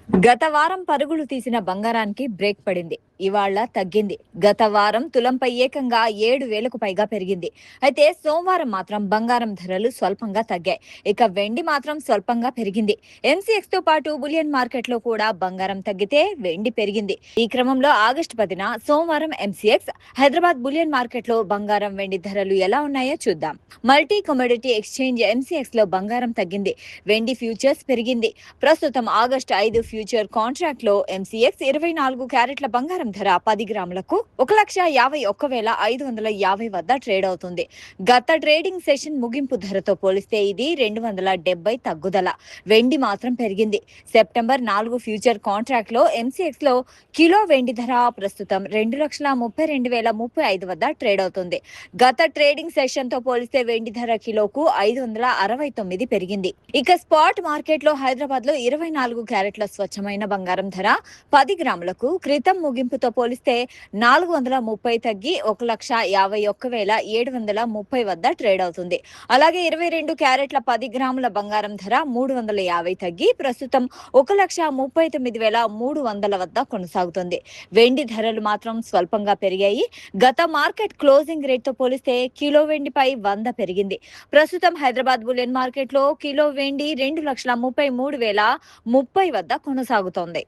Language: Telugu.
గత వారం పరుగులు తీసిన బంగారానికి బ్రేక్ పడింది. ఇవాళ తగ్గింది. గత వారం తులంపై ఏకంగా 7,000కు పైగా పెరిగింది. అయితే సోమవారం మాత్రం బంగారం ధరలు స్వల్పంగా తగ్గాయి. ఇక వెండి మాత్రం స్వల్పంగా పెరిగింది. ఎంసీఎక్స్ తో పాటు బులియన్ మార్కెట్లో కూడా బంగారం తగ్గితే వెండి పెరిగింది. ఈ క్రమంలో ఆగస్టు 10న సోమవారం ఎంసీఎక్స్ హైదరాబాద్ బులియన్ మార్కెట్లో బంగారం వెండి ధరలు ఎలా ఉన్నాయో చూద్దాం. మల్టీ కమోడిటీ ఎక్స్చేంజ్ ఎంసీఎక్స్ లో బంగారం తగ్గింది. వెండి ఫ్యూచర్స్ పెరిగింది. ప్రస్తుతం ఆగస్టు 5 ఫ్యూచర్ కాంట్రాక్ట్ లో ఎంసీఎక్స్ 24 క్యారెట్ల బంగారం ధర 10 గ్రాములకు 1,51,550 వద్ద ట్రేడ్ అవుతుంది. గత ట్రేడింగ్ సెషన్ ముగింపు ధరతో పోలిస్తే ఇది 270 తగ్గుదల. వెండి మాత్రం పెరిగింది. సెప్టెంబర్ 4 ఫ్యూచర్ కాంట్రాక్ట్ లో ఎంసీఎక్స్ లో కిలో వెండి ధర ప్రస్తుతం 2,32,035 వద్ద ట్రేడ్ అవుతుంది. గత ట్రేడింగ్ సెషన్ తో పోలిస్తే వెండి ధర కిలోకు 569 పెరిగింది. ఇక స్పాట్ మార్కెట్ లో హైదరాబాద్ లో 24 క్యారెట్ల స్వచ్ఛమైన బంగారం ధర 10 గ్రాములకు క్రితం ముగింపుతో పోలిస్తే 430 తగ్గి 1,51,730 వద్ద ట్రేడ్ అవుతుంది. అలాగే 22 క్యారెట్ల 10 గ్రాముల బంగారం ధర 350 తగ్గి ప్రస్తుతం 1,39,300 వద్ద కొనసాగుతుంది. వెండి ధరలు మాత్రం స్వల్పంగా పెరిగాయి. గత మార్కెట్ క్లోజింగ్ రేట్ తో పోలిస్తే కిలో వెండిపై 100 పెరిగింది. ప్రస్తుతం హైదరాబాద్ బులియన్ మార్కెట్ లో కిలో వెండి 2,33,030 వద్ద కొనసాగుతోంది.